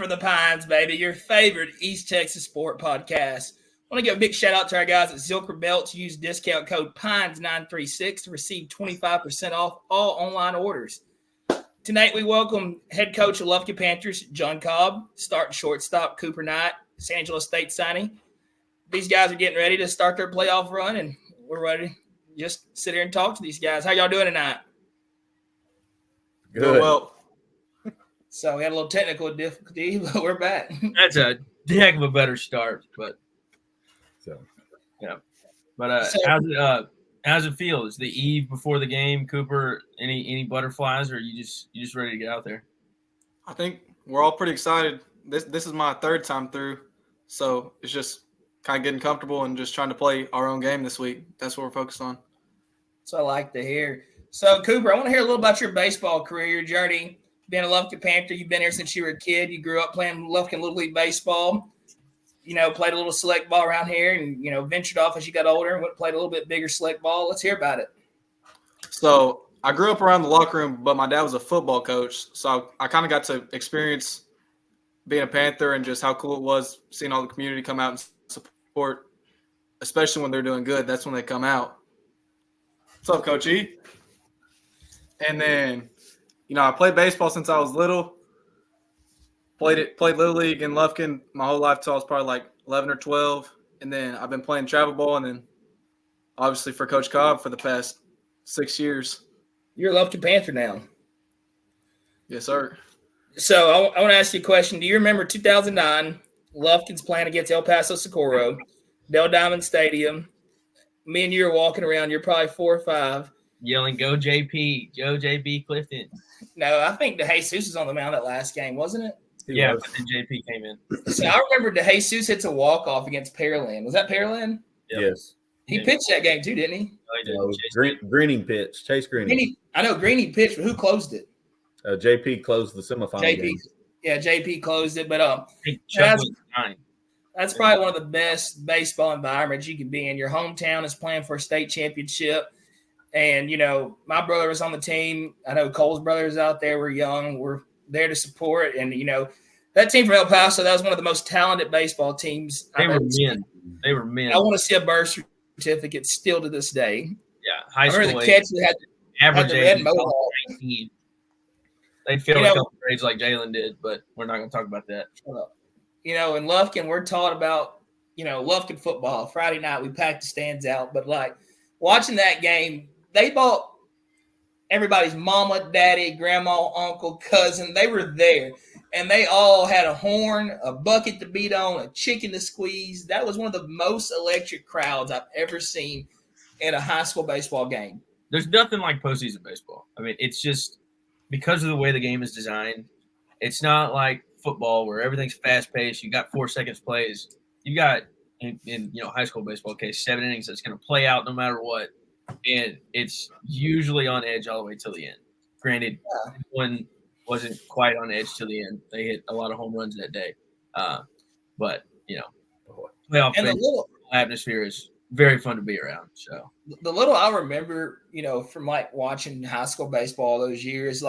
for the Pines, baby, your favorite East Texas sport podcast. I want to give a big shout out to our guys at Zilker Belts. Use discount code PINES936 to receive 25% off all online orders. Tonight, we welcome head coach of Lufkin Panthers, John Cobb, starting shortstop Cooper Knight, San Angelo State signing. These guys are getting ready to start their playoff run, and we're ready to just sit here and talk to these guys. How y'all doing tonight? Good. Well, so we had a little technical difficulty, but we're back. That's a heck of a better start, but yeah. But how's it feel? Is the eve before the game, Cooper? Any butterflies, or you just ready to get out there? I think we're all pretty excited. This is my third time through, so it's just kind of getting comfortable and just trying to play our own game this week. That's what we're focused on. So I like to hear. So Cooper, I want to hear a little about your baseball career, your journey. Being a Lufkin Panther, you've been here since you were a kid. You grew up playing Lufkin Little League Baseball. Played a little select ball around here and, ventured off as you got older and played a little bit bigger select ball. Let's hear about it. So I grew up around the locker room, but my dad was a football coach. So I kind of got to experience being a Panther and just how cool it was seeing all the community come out and support, especially when they're doing good. That's when they come out. What's up, Coach E? And then, I played baseball since I was little. Played Little League in Lufkin my whole life till I was probably like 11 or 12. And then I've been playing travel ball and then obviously for Coach Cobb for the past 6 years. You're a Lufkin Panther now. Yes, sir. So I want to ask you a question. Do you remember 2009, Lufkin's playing against El Paso Socorro, Dell Diamond Stadium? Me and you are walking around. You're probably 4 or 5. Yelling, "Go JP, go JB Clifton." No, I think DeJesus was on the mound that last game, wasn't it? Yeah, but then JP came in. So I remember DeJesus hits a walk-off against Pearland. Was that Pearland? Yes. He pitched that game too, didn't he? Oh, he did. Greening pitched. Chase Greening. I know Greening pitched, but who closed it? JP closed the semifinal game. Yeah, JP closed it. But that's probably one of the best baseball environments you can be in. Your hometown is playing for a state championship. And, my brother was on the team. I know Cole's brothers out there were young. We're there to support. And, that team from El Paso, that was one of the most talented baseball teams. They were men. I want to see a birth certificate still to this day. Yeah, high school. I remember the catch that had the red mohawk. 19. They failed a couple grades like Jalen did, but we're not going to talk about that. In Lufkin, we're taught about, Lufkin football. Friday night, we packed the stands out. But, watching that game, they bought everybody's mama, daddy, grandma, uncle, cousin. They were there. And they all had a horn, a bucket to beat on, a chicken to squeeze. That was one of the most electric crowds I've ever seen in a high school baseball game. There's nothing like postseason baseball. I mean, it's just because of the way the game is designed. It's not like football where everything's fast-paced. You got 4 seconds plays. You got, in high school baseball case, 7 innings that's going to play out no matter what. And it's usually on edge all the way till the end. Granted, one wasn't quite on edge till the end. They hit a lot of home runs that day. But, playoff atmosphere is very fun to be around. So the little I remember, from watching high school baseball those years,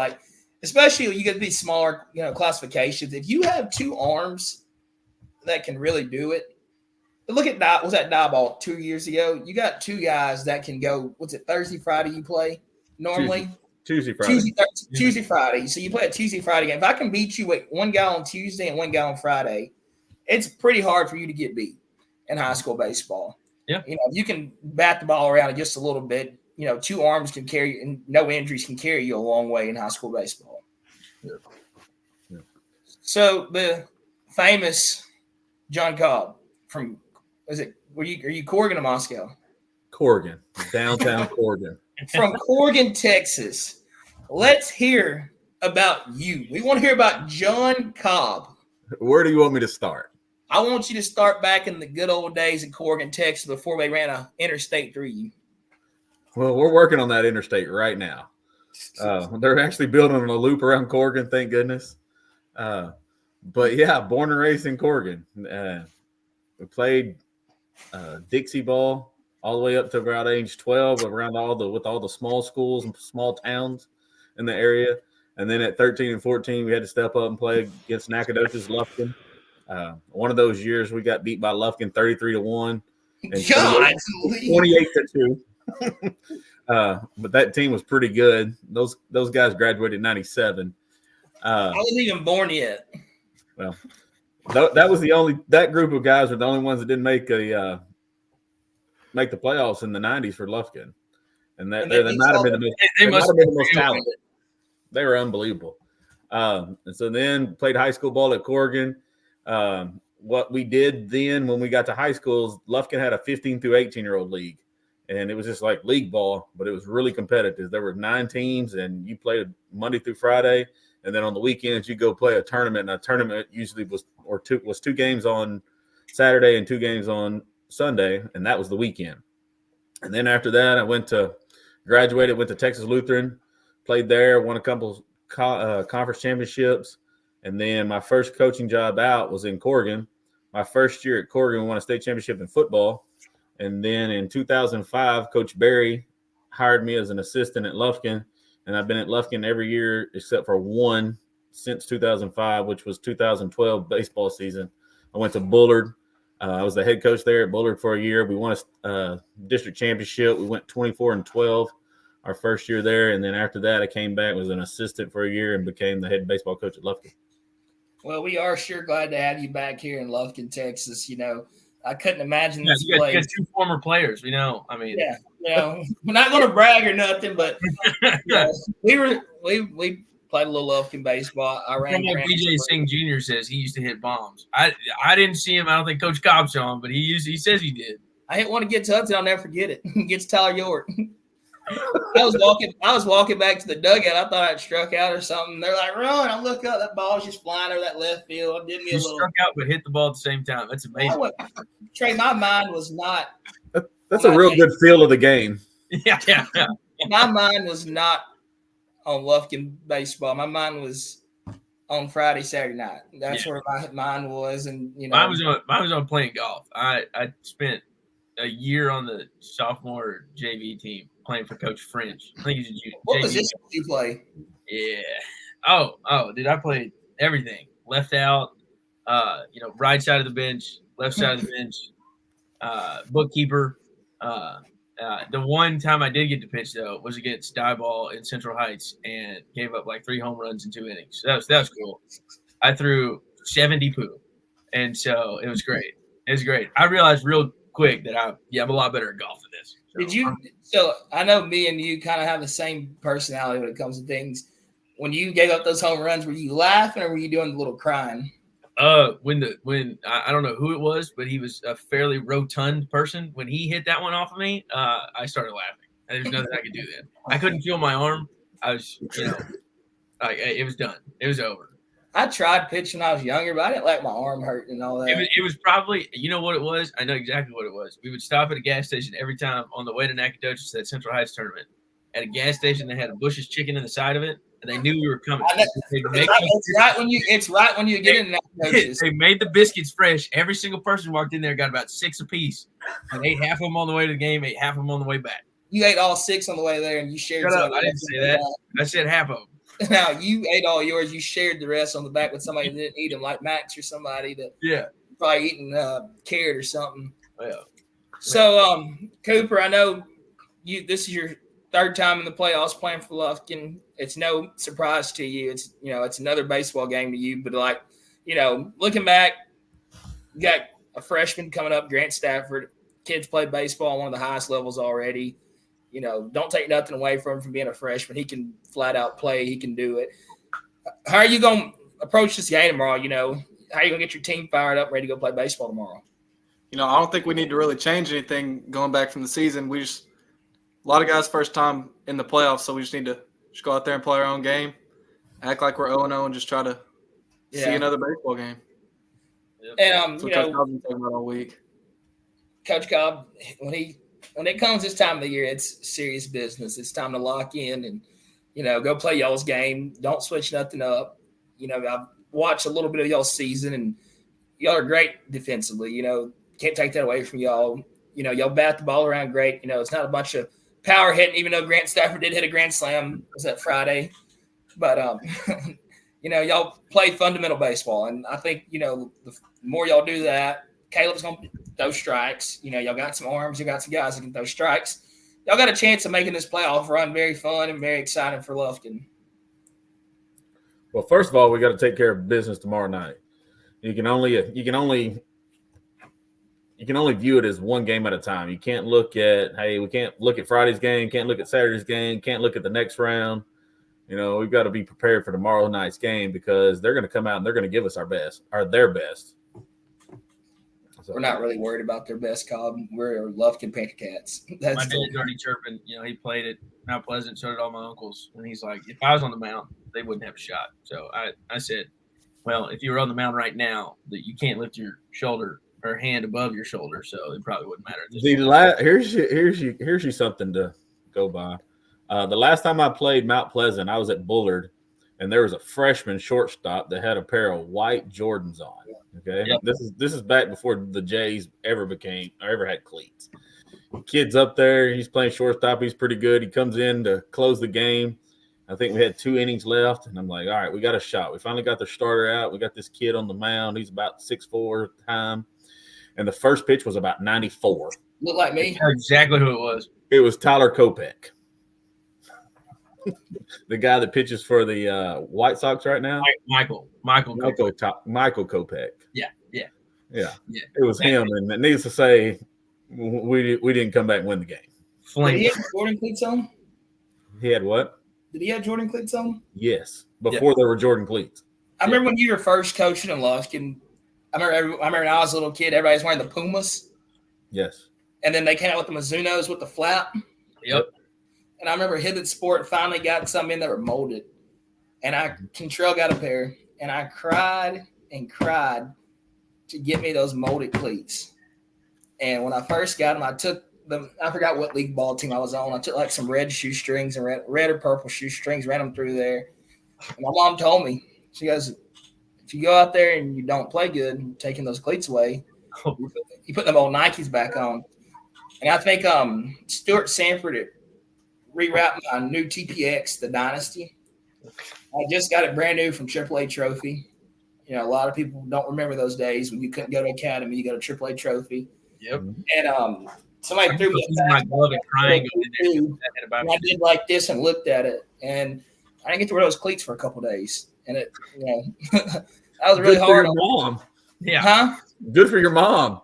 especially you get these smaller, classifications. If you have 2 arms that can really do it, look at was that Dieball 2 years ago? You got 2 guys that can go. What's it? Thursday, Friday? You play normally Tuesday, Friday. Tuesday, Friday. So you play a Tuesday, Friday game. If I can beat you with 1 guy on Tuesday and 1 guy on Friday, it's pretty hard for you to get beat in high school baseball. Yeah. You can bat the ball around just a little bit. 2 arms can carry, and no injuries can carry you a long way in high school baseball. Yeah. So the famous John Cobb from. Are you Corrigan or Moscow? Corrigan, downtown Corrigan. From Corrigan, Texas. Let's hear about you. We want to hear about John Cobb. Where do you want me to start? I want you to start back in the good old days in Corrigan, Texas, before they ran an interstate through you. Well, we're working on that interstate right now. They're actually building a loop around Corrigan, thank goodness. But yeah, born and raised in Corrigan. We played Dixie ball all the way up to about age 12, with all the small schools and small towns in the area. And then at 13 and 14, we had to step up and play against Nacogdoches Lufkin. One of those years we got beat by Lufkin 33-1 and God, 28-2. But that team was pretty good. Those guys graduated in 97. I wasn't even born yet. Well, that was that group of guys were the only ones that didn't make the playoffs in the 90s for Lufkin. And they might have been the most talented. They were unbelievable. And so then played high school ball at Corrigan. What we did then when we got to high school is Lufkin had a 15 through 18-year-old league. And it was just like league ball, but it was really competitive. There were 9 teams, and you played Monday through Friday. And then on the weekends, you go play a tournament. And a tournament usually was 2 games on Saturday and 2 games on Sunday, and that was the weekend. And then after that, I graduated, went to Texas Lutheran, played there, won a couple conference championships. And then my first coaching job out was in Corrigan. My first year at Corrigan, we won a state championship in football. And then in 2005, Coach Barry hired me as an assistant at Lufkin. And I've been at Lufkin every year except for one since 2005, which was 2012 baseball season. I went to Bullard. I was the head coach there at Bullard for a year. We won a district championship. We went 24-12 our first year there. And then after that, I came back, was an assistant for a year, and became the head baseball coach at Lufkin. Well, we are sure glad to have you back here in Lufkin, Texas. I couldn't imagine this place. You got 2 former players, I mean. Yeah, we're not going to brag or nothing, but we played a little Lufkin baseball. BJ Singh Jr. says he used to hit bombs. I didn't see him. I don't think Coach Cobb saw him, but he says he did. I hit one against Hudson. I'll never forget it. Against Tyler York. I was walking back to the dugout. I thought I'd struck out or something. They're like, run. I look up. That ball's just flying over that left field. Did me a little. Struck out but hit the ball at the same time. That's amazing. Trey, my mind was not. That's a real good feel of the game. Yeah. My mind was not on Lufkin baseball. My mind was on Friday, Saturday night. That's where my mind was, and mine was on playing golf. I spent a year on the sophomore JV team playing for Coach French. I think he's a junior. What position did you play? Yeah. Dude, I played everything. Left out, right side of the bench, left side of the bench, bookkeeper. The one time I did get to pitch though was against Dieball in Central Heights and gave up like 3 home runs in 2 innings. So that was cool. I threw 70 poo, and so it was great. It was great. I realized real quick that I'm a lot better at golf than this. So, did you? So I know me and you kind of have the same personality when it comes to things. When you gave up those home runs, were you laughing or were you doing the little crying? When I don't know who it was, but he was a fairly rotund person. When he hit that one off of me, I started laughing. And there's nothing I could do then. I couldn't feel my arm. I was, it was done. It was over. I tried pitching when I was younger, but I didn't like my arm hurting and all that. It was probably, you know what it was? I know exactly what it was. We would stop at a gas station every time on the way to Nacogdoches to that Central Heights tournament. At a gas station, they had a Bush's chicken in the side of it, and they knew we were coming. It's right when you get in Nacogdoches. They made the biscuits fresh. Every single person who walked in there got about 6 apiece. And ate half of them on the way to the game, ate half of them on the way back. You ate all 6 on the way there, and you shared. Shut up. I didn't say that. I said half of them. Now, you ate all yours. You shared the rest on the back with somebody that didn't eat them, like Max or somebody that probably eating carrot or something. Yeah. So, Cooper, I know this is your 3rd time in the playoffs playing for Lufkin. It's no surprise to you. It's it's another baseball game to you. But looking back, you got a freshman coming up, Grant Stafford. Kids play baseball on one of the highest levels already. Don't take nothing away from him from being a freshman. He can flat out play. He can do it. How are you going to approach this game tomorrow? How are you going to get your team fired up, ready to go play baseball tomorrow? I don't think we need to really change anything going back from the season. A lot of guys first time in the playoffs, so we just need to go out there and play our own game, act like we're 0-0, and just try to see another baseball game. And Coach Cobb's been talking about all week. Coach Cobb, when it comes this time of the year, it's serious business. It's time to lock in and, go play y'all's game. Don't switch nothing up. I've watched a little bit of y'all's season, and y'all are great defensively. Can't take that away from y'all. Y'all bat the ball around great. It's not a bunch of power hitting, even though Grant Stafford did hit a grand slam. Was that Friday? But y'all play fundamental baseball, and I think the more y'all do that, Caleb's gonna throw strikes. Y'all got some arms, you got some guys that can throw strikes. Y'all got a chance of making this playoff run very fun and very exciting for Lufkin. Well, first of all, we got to take care of business tomorrow night. You can only view it as one game at a time. You can't look at, we can't look at Friday's game, can't look at Saturday's game, can't look at the next round. We've got to be prepared for tomorrow night's game because they're going to come out and they're going to give us their best. So, we're not really worried about their best, Cobb. We're Lufkin Panther Cats. My dad's already chirping. He played at Mount Pleasant, so did all my uncles. And he's like, if I was on the mound, they wouldn't have a shot. So I said, well, if you were on the mound right now, that you can't lift your shoulder or hand above your shoulder, so it probably wouldn't matter. Here's you something to go by. The last time I played Mount Pleasant, I was at Bullard, and there was a freshman shortstop that had a pair of white Jordans on. Okay, yep. This is back before the Jays ever had cleats. Kid's up there, he's playing shortstop. He's pretty good. He comes in to close the game. I think we had 2 innings left, and I'm like, all right, we got a shot. We finally got the starter out. We got this kid on the mound. He's about 6'4" at the time, and the first pitch was about 94. Look like me. Exactly who it was. It was Tyler Kopech. The guy that pitches for the White Sox right now, Michael Kopech. Yeah. It was him, and needless to say, we didn't come back and win the game. Did he have Jordan cleats on? He had what? Did he have Jordan cleats on? Yes, before there were Jordan cleats. I remember when you were first coaching in Lufkin. I remember when I was a little kid, everybody was wearing the Pumas. Yes. And then they came out with the Mizunos with the flap. Yep. And I remember Hibbett Sport finally got some in that were molded. And Contrell got a pair. And I cried and cried to get me those molded cleats. And when I first got them, I took them. I forgot what league ball team I was on. I took like some red shoestrings and red or purple shoestrings, ran them through there. And my mom told me, she goes, if you go out there and you don't play good, taking those cleats away, you put them old Nikes back on. And I think Stuart Sanford rewrapped my new TPX, the Dynasty. I just got it brand new from AAA Trophy. A lot of people don't remember those days when you couldn't go to Academy, you got a AAA Trophy. Yep. And somebody threw me my glove and triangle and I did like this and looked at it, and I didn't get to wear those cleats for a couple of days, and it, that was really hard. Good for your mom. Yeah. Huh? Good for your mom.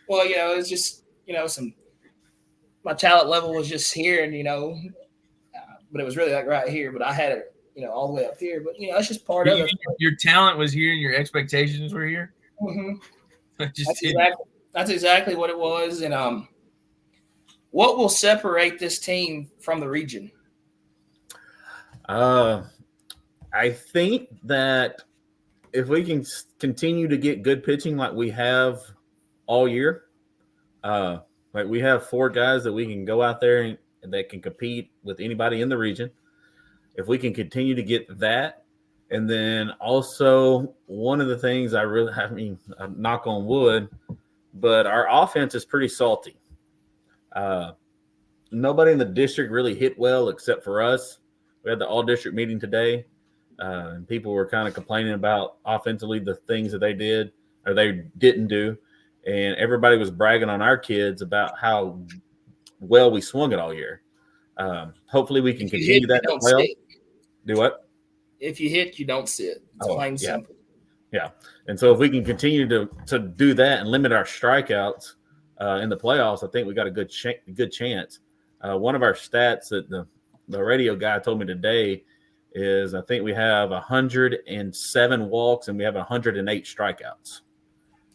Well, it was just my talent level was just here, and but it was really like right here, but I had it all the way up here, but it's just part of it. Your talent was here and your expectations were here. Mm-hmm. That's exactly what it was. And what will separate this team from the region? I think that if we can continue to get good pitching like we have all year, like we have 4 guys that we can go out there and that can compete with anybody in the region. If we can continue to get that, and then also one of the things I knock on wood, but our offense is pretty salty. Nobody in the district really hit well except for us. We had the all-district meeting today, and people were kind of complaining about offensively the things that they did or they didn't do, and everybody was bragging on our kids about how well we swung it all year. Hopefully we can continue that. Do what? If you hit, you don't sit. It's plain and simple. Yeah. And so if we can continue to do that and limit our strikeouts in the playoffs, I think we got a good chance. One of our stats that the radio guy told me today is I think we have 107 walks and we have 108 strikeouts.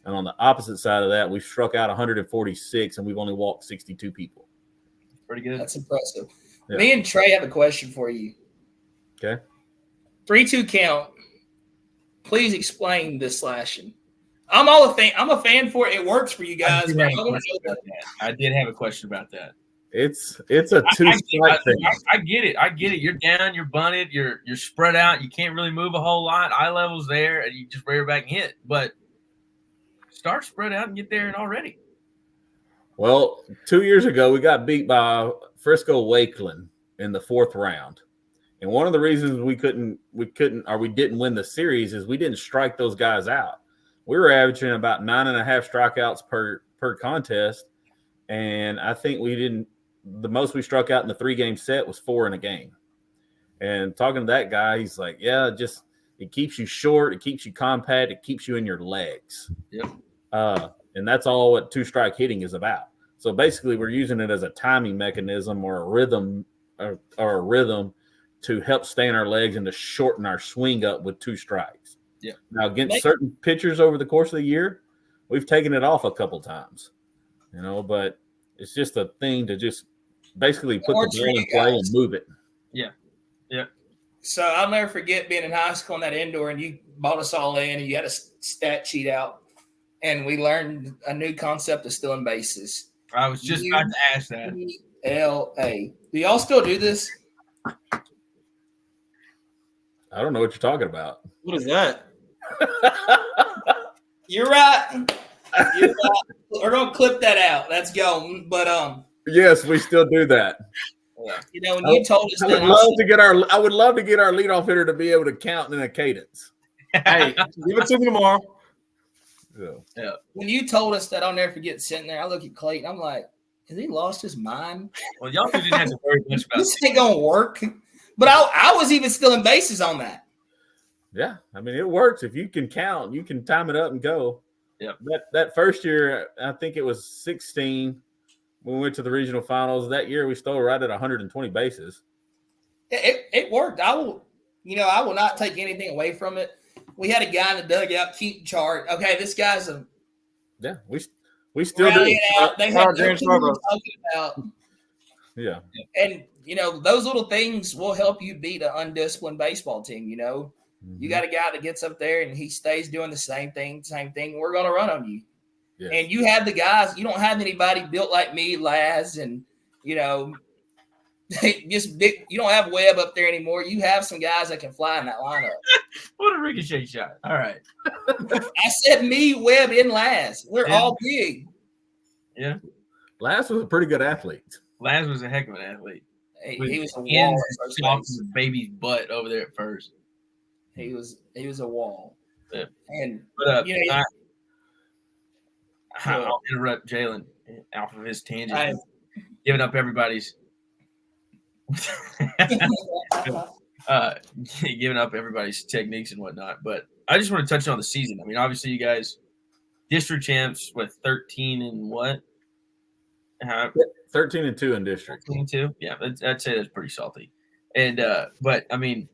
And on the opposite side of that, we've struck out 146 and we've only walked 62 people. Pretty good. That's impressive. Yeah. Me and Trey have a question for you. Okay. 3-2 count. Please explain this slashing. I'm a fan for it. It works for you guys. I did have a question about that. It's a 2-strike thing. I get it. You're down. You're bunted. You're spread out. You can't really move a whole lot. Eye level's there, and you just rear back and hit. But start spread out and get there and already. Well, 2 years ago, we got beat by Frisco Wakeland in the 4th round. And one of the reasons we didn't win the series is we didn't strike those guys out. We were averaging about 9.5 strikeouts per contest. And I think the most we struck out in the 3-game set was 4 in a game. And talking to that guy, he's like, yeah, it keeps you short. It keeps you compact. It keeps you in your legs. Yep. And that's all what 2-strike hitting is about. So basically we're using it as a timing mechanism or a rhythm to help stay in our legs and to shorten our swing up with 2 strikes. Yeah. Now against certain pitchers over the course of the year, we've taken it off a couple times, but it's just a thing to just basically put the ball in play and move it. Yeah. Yeah. So I'll never forget being in high school in that indoor, and you bought us all in, and you had a stat sheet out, and we learned a new concept of stealing bases. I was just about to ask that. ULA. Do y'all still do this? I don't know what you're talking about. What is that? You're right. We're gonna clip that out. That's going. But yes, we still do that. when you told us I that, would love to get our leadoff hitter to be able to count in a cadence. Hey, give it to me tomorrow. Yeah. when you told us that, I'll never forget sitting there. I look at Clayton. I'm like, has he lost his mind? Well, y'all didn't have to worry much about This ain't gonna work. But I was even stealing bases on that. Yeah, I mean, it works. If you can count, you can time it up and go. Yep. That first year, I think it was 16 when we went to the regional finals. That year, we stole right at 120 bases. It worked. I will not take anything away from it. We had a guy in the dugout keep chart. Okay, this guy's a we still do. They have no clue talking about. Yeah. And those little things will help you beat an undisciplined baseball team. You got a guy that gets up there and he stays doing the same thing. We're going to run on you. Yeah. And you have the guys. You don't have anybody built like me, Laz, and just big. You don't have Webb up there anymore. You have some guys that can fly in that lineup. What a ricochet shot! All right. I said me, Webb, and Laz. We're all big. Yeah. Laz was a pretty good athlete. Laz was a heck of an athlete. He was a wall. Off the baby's butt over there at first. He was a wall. Yeah. And I'll interrupt Jalen off of his tangent, giving up everybody's giving up everybody's techniques and whatnot. But I just want to touch on the season. I mean, obviously, you guys district champs with 13 and what? 13-2 in district. 13-2, yeah, I'd say that's pretty salty. And but I mean,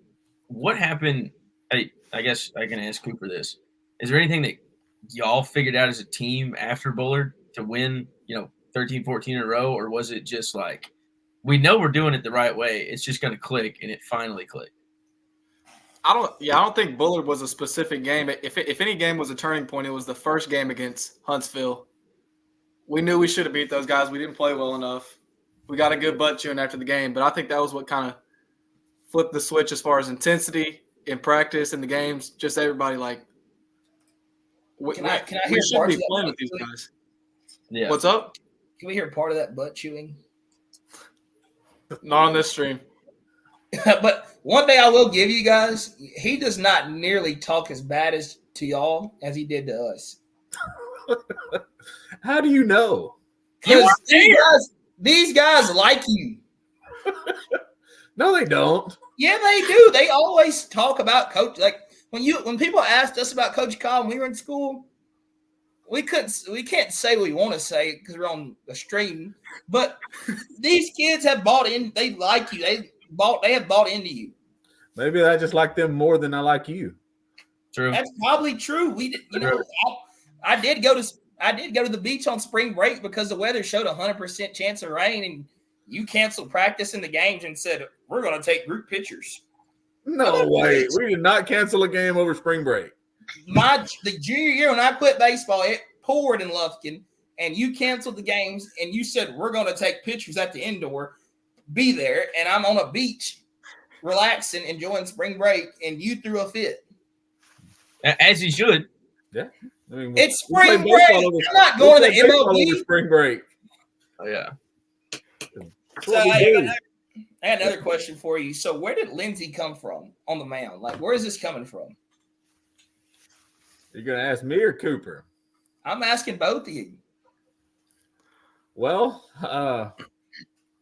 what happened? I guess I can ask Cooper this: is there anything that y'all figured out as a team after Bullard to win, 13, 14 in a row, or was it just like we know we're doing it the right way? It's just going to click, and it finally clicked. I don't think Bullard was a specific game. If any game was a turning point, it was the first game against Huntsville. We knew we should have beat those guys. We didn't play well enough. We got a good butt chewing after the game, but I think that was what kind of flipped the switch as far as intensity in practice in the games. Just everybody can I hear we should parts be of playing that with these guys. Yeah. What's up? Can we hear part of that butt chewing? Not on this stream. But one thing I will give you guys, he does not nearly talk as bad as to y'all as he did to us. How do you know? Because these guys like you. No, they don't. Yeah, they do. They always talk about Coach. Like when people asked us about Coach Cobb when we were in school, we can't say what we want to say because we're on the stream. But these kids have bought in. They like you. They have bought into you. Maybe I just like them more than I like you. True. That's probably true. I did go to the beach on spring break because the weather showed 100% chance of rain, and you canceled practice in the games and said we're going to take group pictures. No way. We did not cancel a game over spring break. The junior year when I quit baseball, it poured in Lufkin, and you canceled the games, and you said we're going to take pictures at the indoor, be there, and I'm on a beach relaxing, enjoying spring break, and you threw a fit. As he should. Yeah. I mean, it's spring break. I'm not going to the MLB. Spring break. Oh, yeah. So, I got another question for you. So where did Lindsey come from on the mound? Like, where is this coming from? You're going to ask me or Cooper? I'm asking both of you. Well,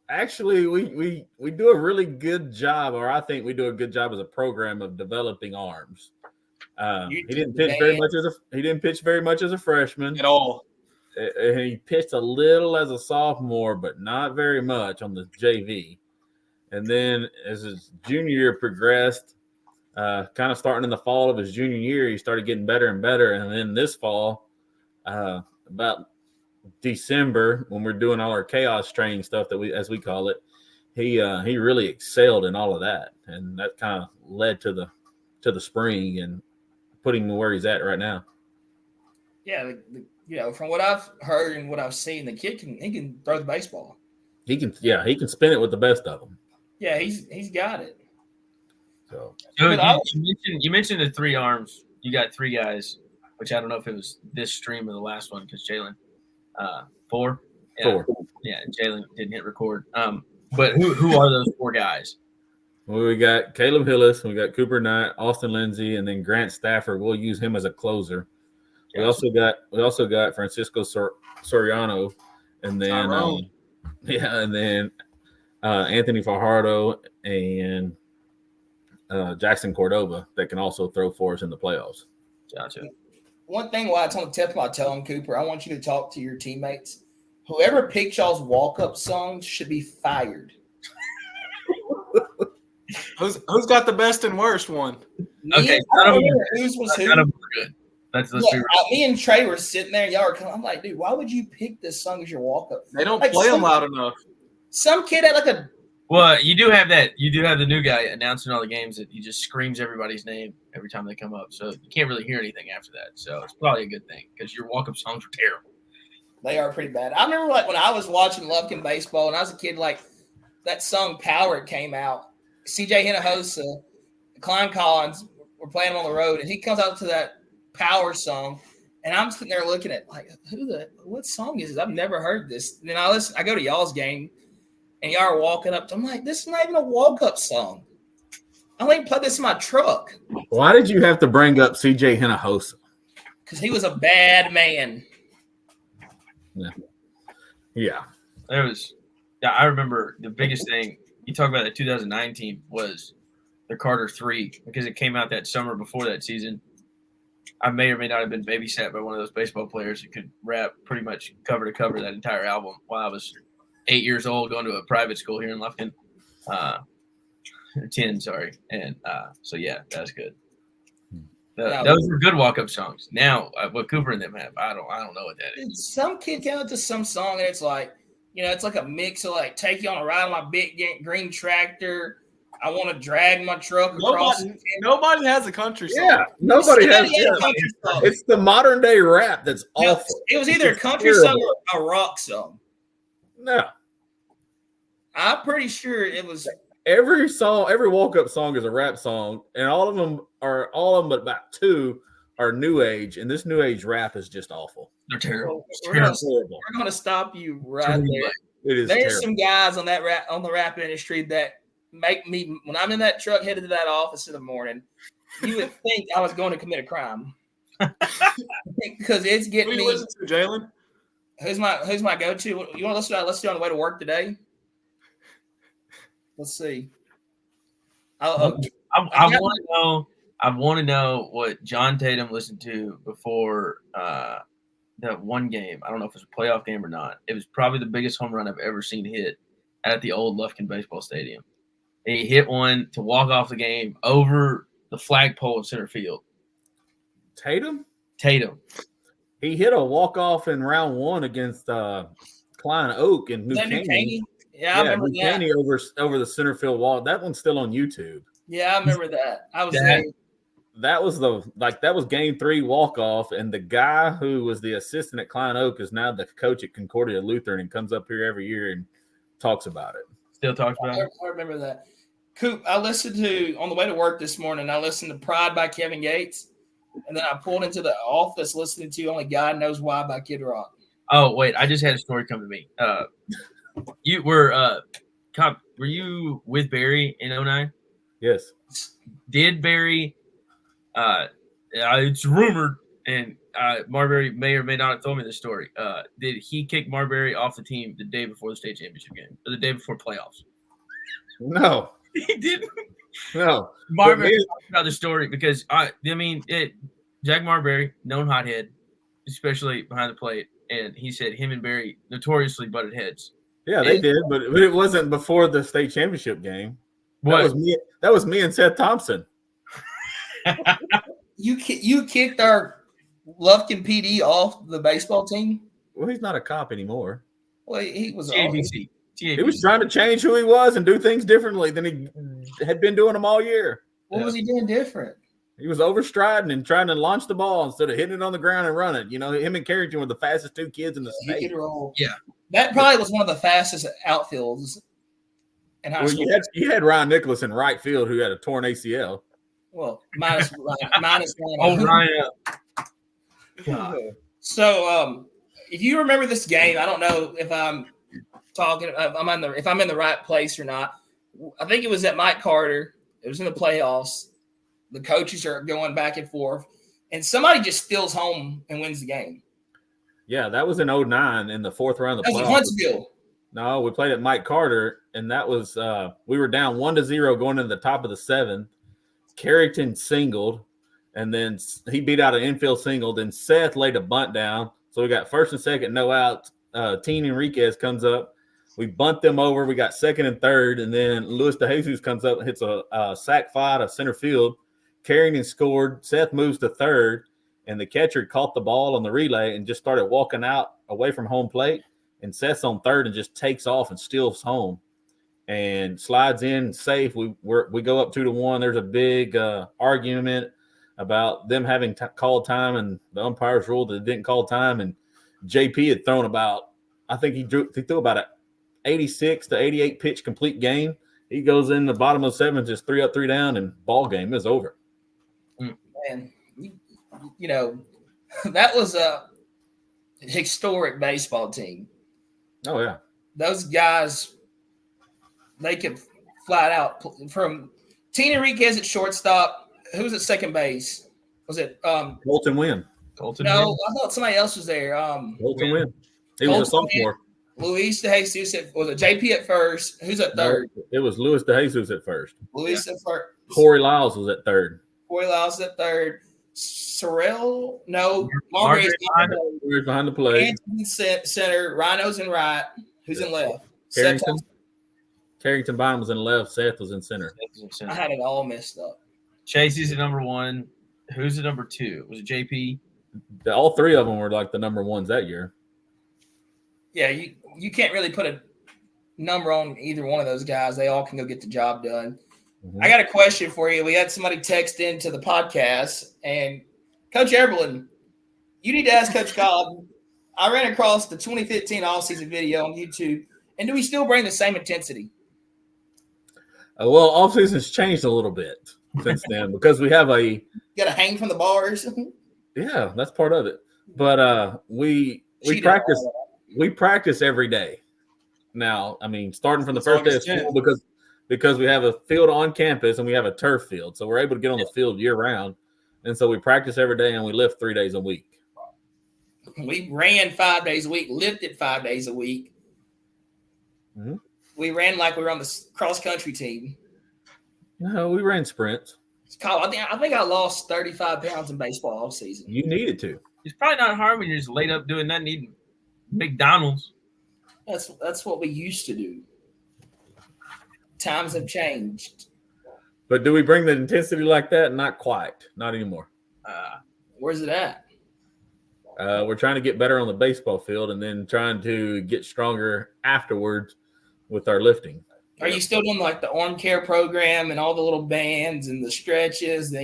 actually, we do a really good job, or I think we do a good job as a program of developing arms. He didn't pitch very much as a freshman At all. He pitched a little as a sophomore, but not very much on the JV. And then as his junior year progressed, kind of starting in the fall of his junior year, he started getting better and better. And then this fall, about December, when we're doing all our chaos training stuff as we call it, he really excelled in all of that, and that kind of led to the spring and putting him where he's at right now. Yeah, from what I've heard and what I've seen, the kid can throw the baseball. He can spin it with the best of them. Yeah, he's got it. So you mentioned the 3 arms. You got 3 guys, which I don't know if it was this stream or the last one because Jalen 4. Yeah, 4. Yeah, Jalen didn't hit record. But who are those 4 guys? Well, we got Caleb Hillis, we got Cooper Knight, Austin Lindsey, and then Grant Stafford. We'll use him as a closer. We also got Francisco Soriano, and then Anthony Fajardo and Jackson Cordova that can also throw for us in the playoffs. Gotcha. One thing while it's on the tip of my tongue, Cooper, I want you to talk to your teammates. Whoever picked y'all's walk-up songs should be fired. Who's got the best and worst one? Okay, whose was who. None of them are good. Let's be real. Me and Trey were sitting there. Y'all were coming. I'm like, dude, why would you pick this song as your walk-up? They don't play them loud enough. Some kid had like a. Well, you do have that. You do have the new guy announcing all the games that he just screams everybody's name every time they come up. So you can't really hear anything after that. So it's probably a good thing because your walk-up songs are terrible. They are pretty bad. I remember like when I was watching Lufkin baseball and I was a kid, like that song "Power" came out. CJ Hinojosa, Klein Collins were playing him on the road, and he comes out to that Power song, and I'm sitting there looking at like, what song is this? I've never heard this. And then I go to y'all's game, and y'all are walking up. I'm like, this is not even a walk-up song. I only play this in my truck. Why did you have to bring up CJ Hinojosa? Because he was a bad man. Yeah. I remember the biggest thing you talk about the 2019 was the Carter 3 because it came out that summer before that season. I may or may not have been babysat by one of those baseball players who could rap pretty much cover to cover that entire album while I was 8 years old going to a private school here in Lufkin. 10, sorry. And so, yeah, that's good. Those were good walk-up songs. Now, what Cooper and them have, I don't know what that is. Some kid came out to some song, and it's like, it's like a mix of like, take you on a ride on my big green tractor. I want to drag my truck across. Nobody has a country song. Yeah, nobody has a country song. It's the modern day rap that's awful. It was either a country song or a rock song. No. I'm pretty sure it was. Every walk-up song is a rap song, and all of them but about 2 are new age, and this new age rap is just awful. They're terrible. We're going to stop you right there. It is. There's terrible. some guys on the rap industry that make me, when I'm in that truck headed to that office in the morning, you would think I was going to commit a crime because it's getting me. Who you listen to, Jalen? Who's my go-to? You want to listen to? Let's do on the way to work today. Let's see. I want to know what John Tatum listened to before that one game. I don't know if it was a playoff game or not. It was probably the biggest home run I've ever seen hit at the old Lufkin Baseball Stadium. And he hit one to walk off the game over the flagpole in center field. Tatum. He hit a walk-off in round 1 against Klein Oak and New Caney. Yeah, I remember that. Caney over the center field wall. That one's still on YouTube. Yeah, I remember that. I was there. That was game 3 walk-off, and the guy who was the assistant at Klein Oak is now the coach at Concordia Lutheran and comes up here every year and talks about it. Still talks about it. I remember that. Coop, I listened to, on the way to work this morning, I listened to Pride by Kevin Gates, and then I pulled into the office listening to Only God Knows Why by Kid Rock. Oh, wait, I just had a story come to me. Cobb, were you with Barry in 09? Yes. Did Barry? It's rumored, and Marbury may or may not have told me this story. Did he kick Marbury off the team the day before the state championship game, or the day before playoffs? No. He didn't. No. Marbury talked about the story because Jack Marbury, known hothead, especially behind the plate, and he said him and Barry notoriously butted heads. Yeah, they did, but it wasn't before the state championship game. What? That was me and Seth Thompson. You kicked our Lufkin PD off the baseball team? Well, he's not a cop anymore. Well, he was TABC. He was trying to change who he was and do things differently than he had been doing them all year. What was he doing different? He was overstriding and trying to launch the ball instead of hitting it on the ground and running. You know, him and Carrington were the fastest two kids in the state. He could roll. Yeah. That probably was one of the fastest outfields in high school. You had Ryan Nicholas in right field who had a torn ACL. Well, minus one. Oh, Ryan. So, if you remember this game, I don't know if I'm in the right place or not. I think it was at Mike Carter. It was in the playoffs. The coaches are going back and forth, and somebody just steals home and wins the game. Yeah, that was in 09 in the fourth round of the That was playoffs. Huntsville. No, we played at Mike Carter, and that was we were down 1-0 going into the top of the seventh. Carrington singled, and then he beat out an infield single. Then Seth laid a bunt down, so we got first and second, no outs. Teen Enriquez comes up. We bunt them over. We got second and third, and then Luis DeJesus comes up and hits a sac fly to center field. Carrington scored. Seth moves to third, and the catcher caught the ball on the relay and just started walking out away from home plate. And Seth's on third and just takes off and steals home and slides in safe. We go up 2-1. There's a big argument about them having called time, and the umpires ruled that it didn't call time. And JP had thrown about, I think he threw about an 86 to 88 pitch complete game. He goes in the bottom of the seventh, just 3 up, 3 down, and ball game is over. Man, you know, that was a historic baseball team. Oh, yeah. Those guys, they could flat out from Teen Enriquez at shortstop. Who was at second base? Was it Colton Wynn. No, I thought somebody else was there. Colton Wynn. He was a sophomore. Luis DeJesus was it JP at first? Who's at third? It was Luis DeJesus at first. Luis at first. Corey Lyles was at third. Corey Lyles at third. Sorrell, no. Marbury's behind the plate. Anthony center. Rhino's in right. Who's in left? Carrington Bynum was in left. Seth was in center. I had it all messed up. Chase is at number 1. Who's at number 2? Was it JP? All three of them were like the number ones that year. Yeah, you can't really put a number on either one of those guys. They all can go get the job done. Mm-hmm. I got a question for you. We had somebody text into the podcast, and Coach Eberlin, you need to ask Coach Cobb. I ran across the 2015 offseason video on YouTube, and do we still bring the same intensity? Well, offseason's changed a little bit since then because we have you got to hang from the bars. Yeah, that's part of it. But we practice. We practice every day now. I mean, starting from the first day of school because we have a field on campus and we have a turf field, so we're able to get on the field year round. And so we practice every day and we lift 3 days a week. We ran 5 days a week, lifted 5 days a week. Mm-hmm. We ran like we were on the cross country team. No, we ran sprints. I think I lost 35 pounds in baseball all season. You needed to. It's probably not hard when you're just laid up doing nothing eating McDonald's. That's what we used to do. Times have changed. But do we bring the intensity like that? Not quite. Not anymore. Where's it at? We're trying to get better on the baseball field and then trying to get stronger afterwards with our lifting. Are you still doing like the arm care program and all the little bands and the stretches? Are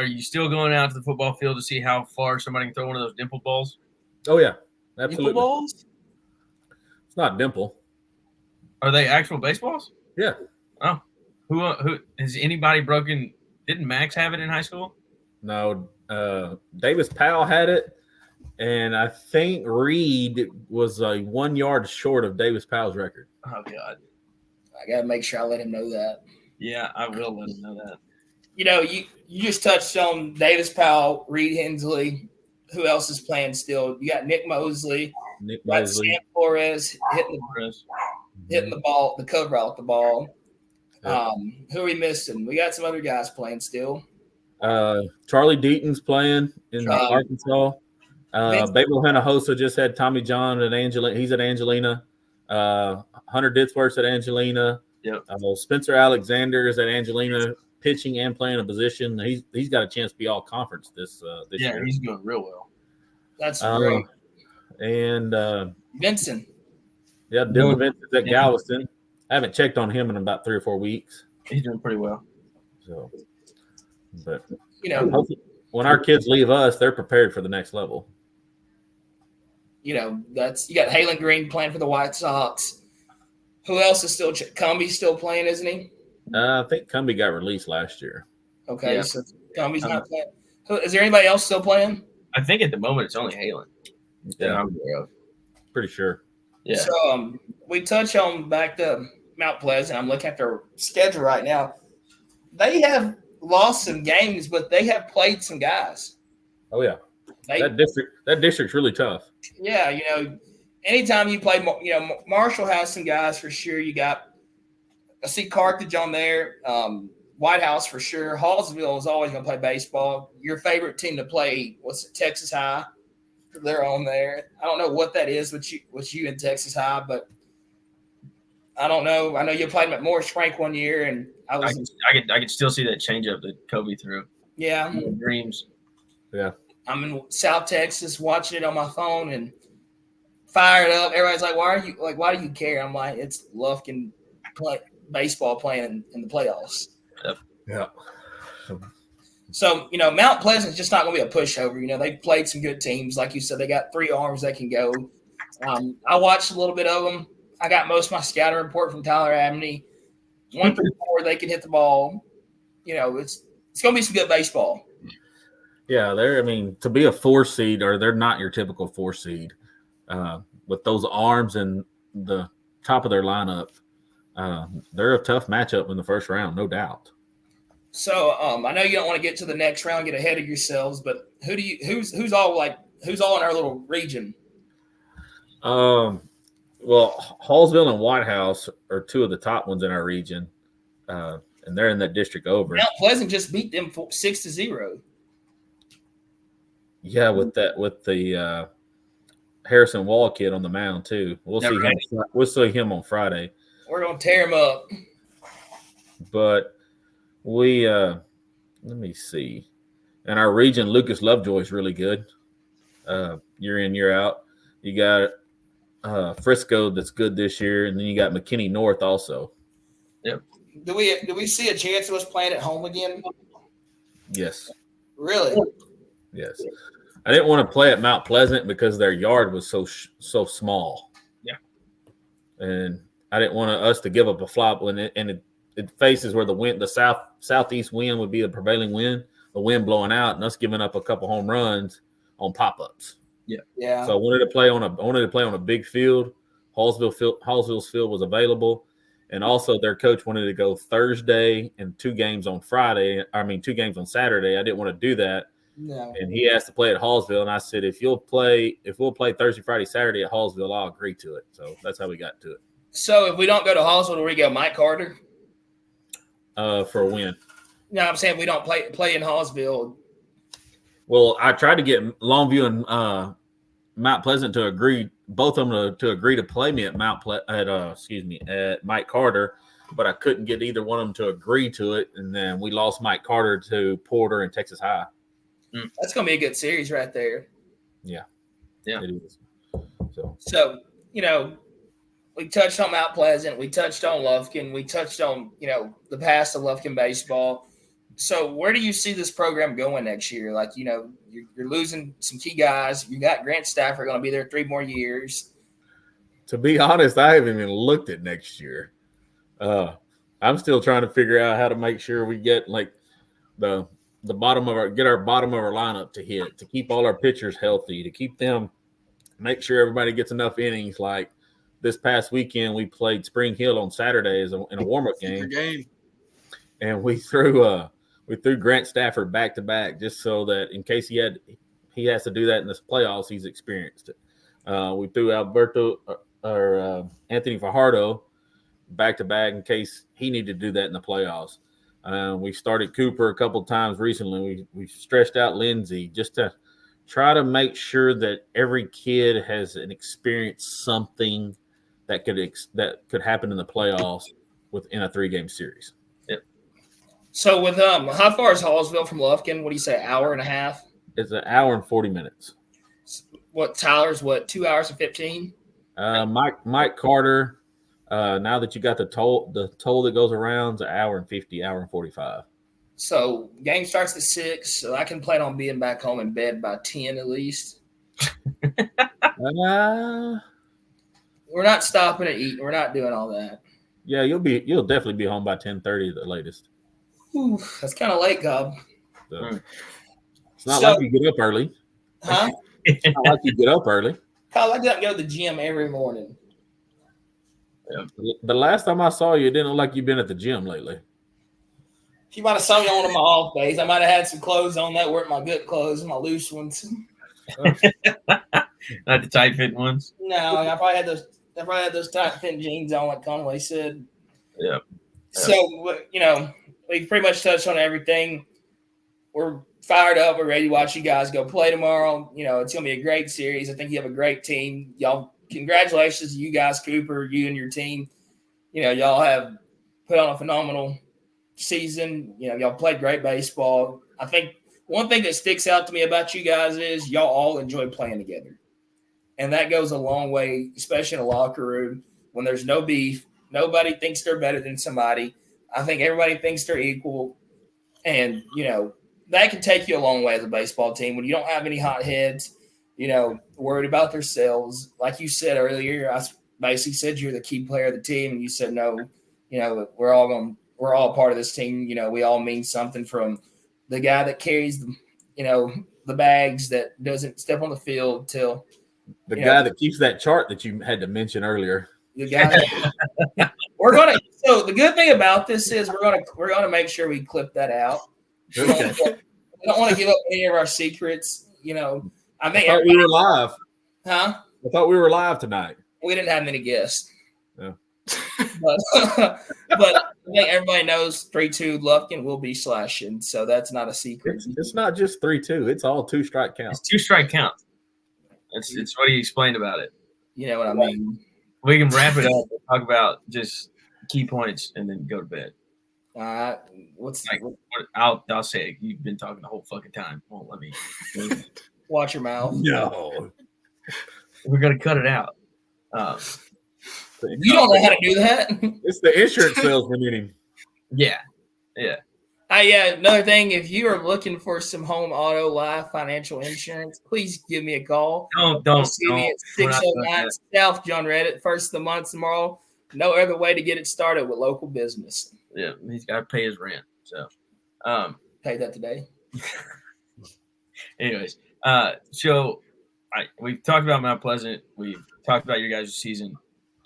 you still going out to the football field to see how far somebody can throw one of those dimple balls? Oh, yeah. Absolutely. Dimple balls? It's not dimple. Are they actual baseballs? Yeah. Oh. Who has anybody broken? Didn't Max have it in high school? No. Davis Powell had it. And I think Reed was 1 yard short of Davis Powell's record. Oh God. I got to make sure I let him know that. Yeah, I will let him know that. You just touched on Davis Powell, Reed Hensley. Who else is playing still? You got Nick Mosley. Nick You got Mosley. Sam Flores hitting the ball, the cover out the ball. Yep. Who are we missing? We got some other guys playing still. Charlie Deaton's playing in Arkansas. Babel Hinojosa just had Tommy John at Angelina. He's at Angelina. Hunter Dithworth's at Angelina. Yep. Spencer Alexander is at Angelina, pitching and playing a position. He's got a chance to be all conference this year. Yeah, he's doing real well. That's great. And Vincent. Yeah, Dylan Vincent's at Galveston. I haven't checked on him in about 3 or 4 weeks. He's doing pretty well. So, but when our kids leave us, they're prepared for the next level. You got Halen Green playing for the White Sox. Who else is still? Cumby's still playing, isn't he? I think Cumby got released last year. Okay, so Cumby's not playing. Is there anybody else still playing? I think at the moment it's only Halen. Yeah, I'm aware of. Pretty sure. Yeah. So we touch on back to Mount Pleasant. I'm looking at their schedule right now. They have lost some games, but they have played some guys. Oh yeah, that district's really tough. Yeah, anytime you play, Marshall has some guys for sure. I see Carthage on there, White House for sure. Hallsville is always going to play baseball. Your favorite team to play, Texas High? They're on there. I don't know what that is with you in Texas High, but I don't know. I know you played them at Morris Frank one year, and I can still see that changeup that Kobe threw. Yeah, dreams. Yeah, I'm in South Texas watching it on my phone and fire it up. Everybody's like, why do you care? I'm like, it's Lufkin baseball playing in the playoffs. Yep. Yeah. So, Mount Pleasant's just not going to be a pushover. They've played some good teams. Like you said, they got 3 arms that can go. I watched a little bit of them. I got most of my scouting report from Tyler Abney. 1 through 4, they can hit the ball. It's going to be some good baseball. Yeah, to be a 4 seed, or they're not your typical 4 seed with those arms and the top of their lineup. They're a tough matchup in the first round, no doubt. So I know you don't want to get to the next round, get ahead of yourselves, but who's all in our little region? Well, Hallsville and White House are 2 of the top ones in our region, and they're in that district over. Mount Pleasant just beat them 6-0. Yeah, with the Harrison Wall kid on the mound too. We'll see him on Friday. We're gonna tear him up. But we let me see. In our region, Lucas Lovejoy is really good. Year in, year out. You got Frisco that's good this year, and then you got McKinney North also. Yep. Do we see a chance of us playing at home again? Yes. Really? Yes. I didn't want to play at Mount Pleasant because their yard was so small. Yeah. And I didn't want us to give up a flop when it faces where the southeast wind would be the prevailing wind, the wind blowing out, and us giving up a couple home runs on pop-ups. Yeah. Yeah. So I wanted to play on a big field. Hallsville's field was available. And also their coach wanted to go Thursday and 2 games on Friday. 2 games on Saturday. I didn't want to do that. No. And he asked to play at Hallsville, and I said, if we'll play Thursday, Friday, Saturday at Hallsville, I'll agree to it. So that's how we got to it. So if we don't go to Hallsville, where we go, Mike Carter? For a win. No, I'm saying we don't play in Hallsville. Well, I tried to get Longview and Mount Pleasant to agree, both of them to agree to play me at at Mike Carter, but I couldn't get either one of them to agree to it, and then we lost Mike Carter to Porter and Texas High. That's going to be a good series right there. Yeah. Yeah. It is. So, we touched on Mount Pleasant. We touched on Lufkin. We touched on, the past of Lufkin baseball. So where do you see this program going next year? Like, you're losing some key guys. You got Grant Stafford going to be there 3 more years. To be honest, I haven't even looked at next year. I'm still trying to figure out how to make sure we get the our bottom of our lineup to hit, to keep all our pitchers healthy, to keep them, make sure everybody gets enough innings. Like this past weekend, we played Spring Hill on Saturday in a warm-up game, and we threw Grant Stafford back to back just so that in case he has to do that in the playoffs, he's experienced it. We threw Anthony Fajardo back to back in case he needed to do that in the playoffs. We started Cooper a couple of times recently. We stretched out Lindsey just to try to make sure that every kid has experienced something that could happen in the playoffs within a 3-game series. Yep. So with how far is Hallsville from Lufkin? What do you say, hour and a half? It's an hour and 40 minutes. What Tyler's 2 hours and 15? Mike Carter. Now that you got the toll that goes around, it's an hour and 50, hour and 45. So game starts at 6, so I can plan on being back home in bed by 10 at least. We're not stopping to eat. We're not doing all that. Yeah, you'll definitely be home by 10:30 at the latest. Ooh, that's kind of late, Cobb. So, it's not like you get up early. Huh? It's not like you get up early. Cobb, I got to go to the gym every morning. Yeah. The last time I saw you, it didn't look like you've been at the gym lately. You might have saw me on one of my off days. I might have had some clothes on that weren't my good clothes, my loose ones. Not the tight fit ones. No, I probably had those tight fit jeans on, like Conway said. Yeah. So we pretty much touched on everything. We're fired up. We're ready to watch you guys go play tomorrow. It's gonna be a great series. I think you have a great team. Y'all. Congratulations to you guys, Cooper, you and your team. Y'all have put on a phenomenal season. Y'all played great baseball. I think one thing that sticks out to me about you guys is y'all all enjoy playing together. And that goes a long way, especially in a locker room when there's no beef. Nobody thinks they're better than somebody. I think everybody thinks they're equal. And, that can take you a long way as a baseball team when you don't have any hot heads. Worried about themselves. Like you said earlier, I basically said you're the key player of the team, and you said no. We're all part of this team. We all mean something, from the guy that carries the bags that doesn't step on the field till the guy that keeps that chart that you had to mention earlier. The guy. We're gonna. So the good thing about this is we're gonna make sure we clip that out. Okay. We don't want to give up any of our secrets. I thought we were live. Huh? I thought we were live tonight. We didn't have many guests. Yeah. But I think everybody knows 3-2 Lufkin will be slashing, so that's not a secret. It's not just 3-2. It's all 2-strike count. It's 2-strike count. It's what he explained about it. You know what I mean? We can wrap it up and talk about just key points and then go to bed. I'll say it. You've been talking the whole fucking time. Won't let me. Watch your mouth. No. We're going to cut it out. You don't know how to do that? It's the insurance salesman in him. Yeah. Another thing, if you are looking for some home auto life financial insurance, please give me a call. Don't see me at 609 South John Reddit. First of the month tomorrow. No other way to get it started with local business. Yeah, he's got to pay his rent. So, pay that today. Anyways, we've talked about Mount Pleasant. We've talked about your guys' season.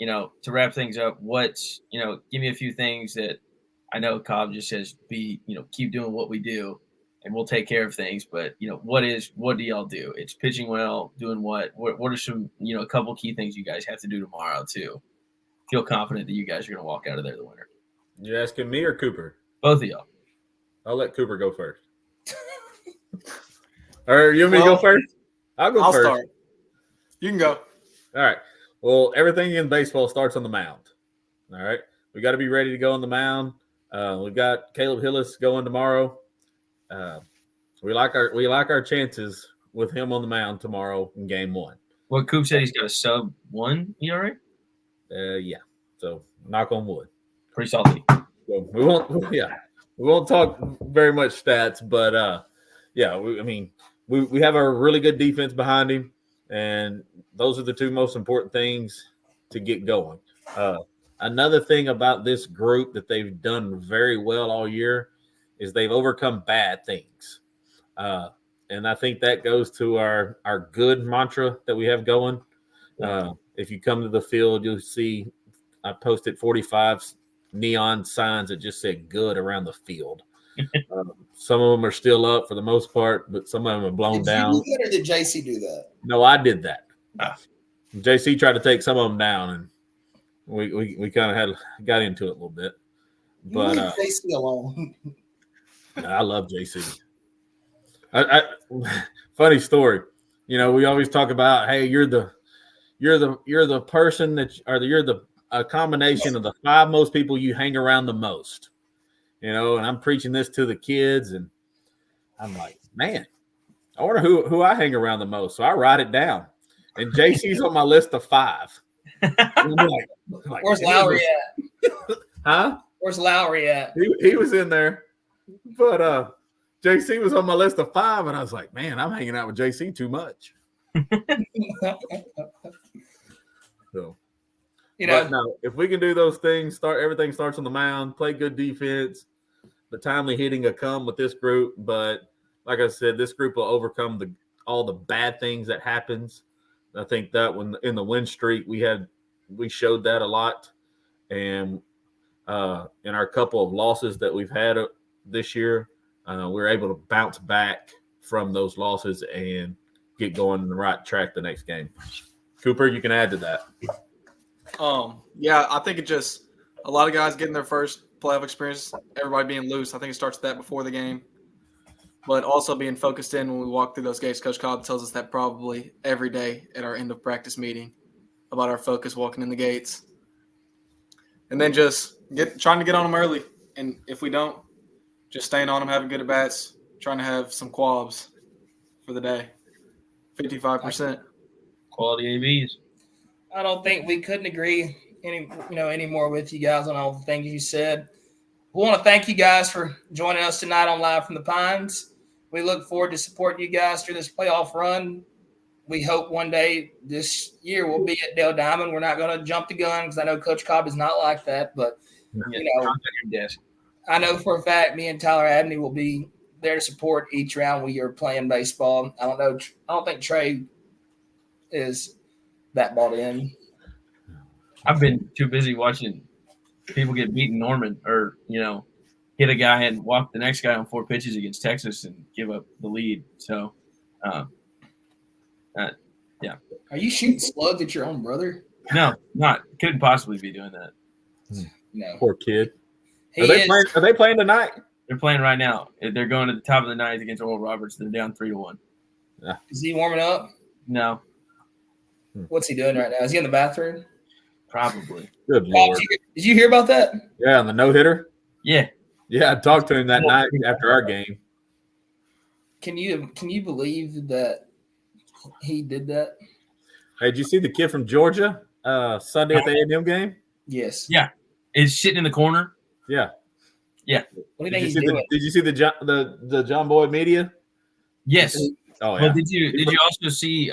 To wrap things up, give me a few things that I know Cobb just says, keep doing what we do and we'll take care of things. But, what do y'all do? It's pitching well, doing what are some, a couple key things you guys have to do tomorrow to feel confident that you guys are going to walk out of there the winner? You asking me or Cooper? Both of y'all. I'll let Cooper go first. Or you want me to go first? I'll first. Start. You can go. All right. Well, everything in baseball starts on the mound. All right. We got to be ready to go on the mound. We've got Caleb Hillis going tomorrow. We like our chances with him on the mound tomorrow in game 1. Well, Coop said he's got a sub-1 ERA? Yeah. So knock on wood. Pretty salty. So we won't talk very much stats, but we have a really good defense behind him, and those are the two most important things to get going. Another thing about this group that they've done very well all year is they've overcome bad things. And I think that goes to our good mantra that we have going. If you come to the field, you'll see I posted 45 neon signs that just said good around the field. Some of them are still up for the most part, but some of them are blown down. Did you do that, or did JC do that? No, I did that. JC tried to take some of them down, and we kind of got into it a little bit. But leave JC alone. I love JC. Funny story. We always talk about, hey, you're the person you're a combination of the 5 most people you hang around the most. And I'm preaching this to the kids, and I'm like, man, I wonder who I hang around the most. So I write it down, and JC's on my list of 5. Like, where's Lowry at? Huh? Where's Lowry at? He was in there, but JC was on my list of 5, and I was like, man, I'm hanging out with JC too much. So, but no, if we can do those things, everything starts on the mound, play good defense. The timely hitting will come with this group, but like I said, this group will overcome all the bad things that happens. I think that when in the win streak we showed that a lot, and in our couple of losses that we've had this year, we're able to bounce back from those losses and get going on the right track the next game. Cooper, you can add to that. Yeah, I think it just a lot of guys getting their first playoff experience, everybody being loose. I think it starts with that before the game, but also being focused in when we walk through those gates. Coach Cobb tells us that probably every day at our end of practice meeting about our focus walking in the gates, and then just trying to get on them early. And if we don't, just staying on them, having good at bats, trying to have some quabs for the day. 55%. Quality ABs. I don't think we couldn't agree any more with you guys on all the things you said. We want to thank you guys for joining us tonight on Live from the Pines. We look forward to supporting you guys through this playoff run. We hope one day this year we'll be at Dale Diamond. We're not going to jump the gun because I know Coach Cobb is not like that. But, I know for a fact me and Tyler Abney will be there to support each round we are playing baseball. I don't think Trey is that bought in. I've been too busy watching people get beaten Norman or, hit a guy and walk the next guy on 4 pitches against Texas and give up the lead. So, yeah. Are you shooting slugs at your own brother? No, not. Couldn't possibly be doing that. No. Poor kid. Are they playing tonight? They're playing right now. They're going to the top of the 9th against Oral Roberts. They're down 3-1. Yeah. Is he warming up? No. What's he doing right now? Is he in the bathroom? Probably. Good Lord. Did you hear about that? Yeah, on the no-hitter? Yeah. Yeah, I talked to him that night after our game. Can you believe that he did that? Hey, did you see the kid from Georgia Sunday at the A&M game? Yes. Yeah. Is sitting in the corner? Yeah. Yeah. What do you think he's doing? Did you see the John Boyd media? Yes. Oh yeah. But did you also see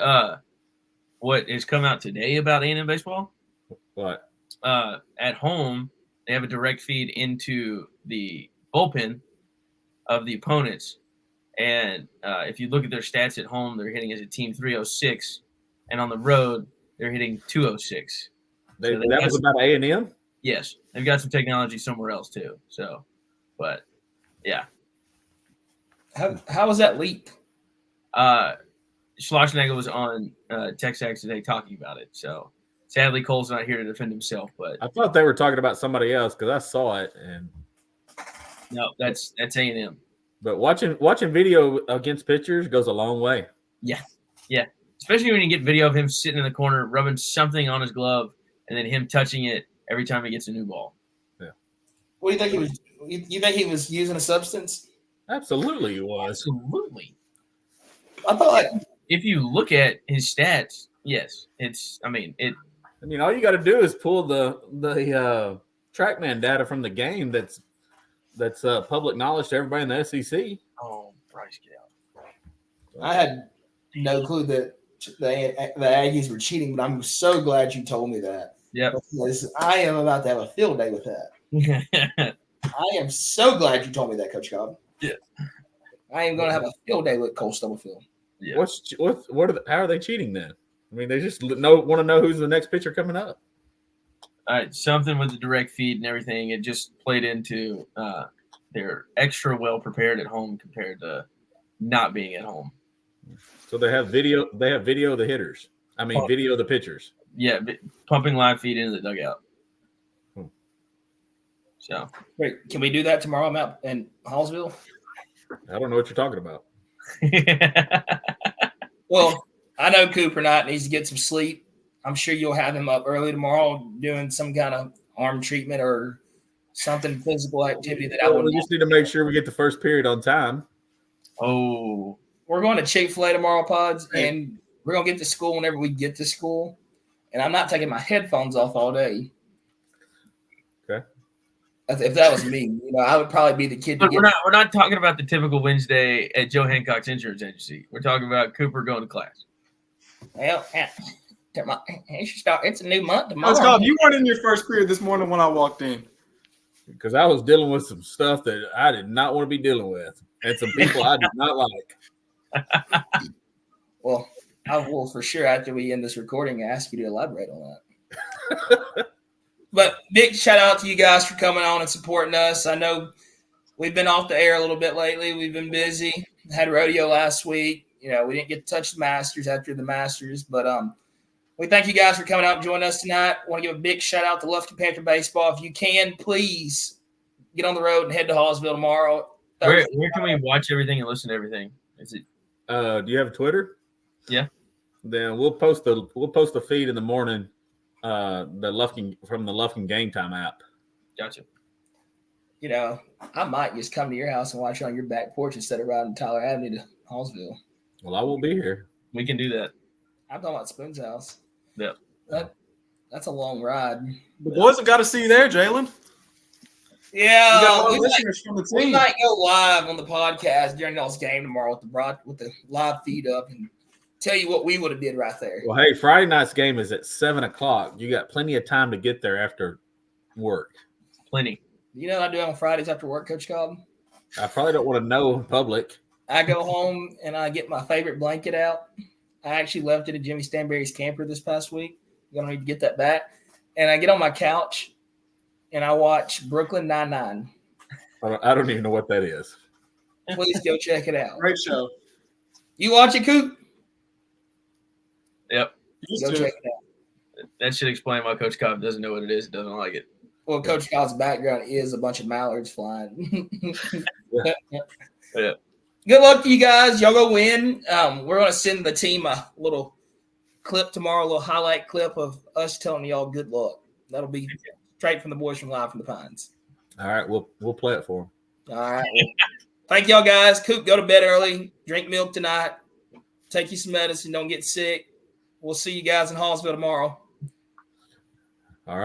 what has come out today about A&M baseball? What? At home, they have a direct feed into the bullpen of the opponents. And if you look at their stats at home, they're hitting as a team 306. And on the road, they're hitting 206. That was about A&M? Yes. They've got some technology somewhere else too. So, but, yeah. How was that leak? Schlossnagle was on TexAgs today talking about it. So, sadly, Cole's not here to defend himself. But I thought they were talking about somebody else because I saw it. And no, that's A&M. But watching video against pitchers goes a long way. Yeah, yeah. Especially when you get video of him sitting in the corner, rubbing something on his glove, and then him touching it every time he gets a new ball. Yeah. What do you think he was? You think he was using a substance? Absolutely, he was. Absolutely. I thought. If you look at his stats, yes, it's. I mean, all you got to do is pull the TrackMan data from the game. That's public knowledge to everybody in the SEC. Oh, Bryce, get out! I had no clue that the Aggies were cheating, but I'm so glad you told me that. Yep. Because I am about to have a field day with that. I am so glad you told me that, Coach Cobb. Yeah. I am going to have a field day with Cole Stubblefield. Yeah. How are they cheating then? I mean, they just want to know who's the next pitcher coming up. Something with the direct feed and everything. It just played into they're extra well prepared at home compared to not being at home. So they have video. They have video of the hitters. I mean, video of the pitchers. Yeah, pumping live feed into the dugout. So Wait, can we do that tomorrow? I'm out in Hallsville. I don't know what you're talking about. Well, I know Cooper Knight needs to get some sleep. I'm sure you'll have him up early tomorrow doing some kind of arm treatment or something physical activity that I We would. just need to make sure we get the first period on time. Oh, We're going to Chick-fil-A tomorrow, Pods, and we're going to get to school whenever we get to school. And I'm not taking my headphones off all day. Okay. If that was me, I would probably be the kid. But we're not talking about the typical Wednesday at Joe Hancock's insurance agency. We're talking about Cooper going to class. Well, it's a new month tomorrow. Coach Cobb, you weren't in your first period this morning when I walked in. Because I was dealing with some stuff that I did not want to be dealing with, and some people I did not like. Well, I will for sure after we end this recording ask you to elaborate on that. But big shout out to you guys for coming on and supporting us. I know we've been off the air a little bit lately. We've been busy. Had rodeo last week. We didn't get to touch the Masters after the Masters, but we thank you guys for coming out and joining us tonight. I want to give a big shout out to Lufkin Panther Baseball. If you can, please get on the road and head to Hallsville tomorrow. Where can we watch everything and listen to everything? Is it? Do you have Twitter? Yeah. Then we'll post the feed in the morning. From the Lufkin Game Time app. Gotcha. I might just come to your house and watch it on your back porch instead of riding Tyler Avenue to Hallsville. Well, I won't be here. We can do that. I'm talking about Spoon's house. Yep. That's a long ride. The boys have got to see you there, Jalen. Yeah, You got a lot of listeners from the we team. might go live on the podcast during y'all's game tomorrow with the live feed up and tell you what we would have did right there. Well, hey, Friday night's game is at 7:00. You got plenty of time to get there after work. Plenty. You know what I do on Fridays after work, Coach Cobb? I probably don't want to know in public. I go home and I get my favorite blanket out. I actually left it at Jimmy Stanberry's camper this past week. I'm going to need to get that back. And I get on my couch and I watch Brooklyn Nine-Nine. I don't even know what that is. Please go check it out. Great show. You watch it, Coop? Yep. Go check it out. That should explain why Coach Cobb doesn't know what it is. Doesn't like it. Well, Coach Cobb's background is a bunch of mallards flying. Yeah. Good luck to you guys. Y'all go win. We're going to send the team a little clip tomorrow, a little highlight clip of us telling y'all good luck. That'll be straight from the boys from Live from the Pines. All right, we'll play it for them. All right. Thank y'all guys. Coop, go to bed early. Drink milk tonight. Take you some medicine. Don't get sick. We'll see you guys in Hallsville tomorrow. All right.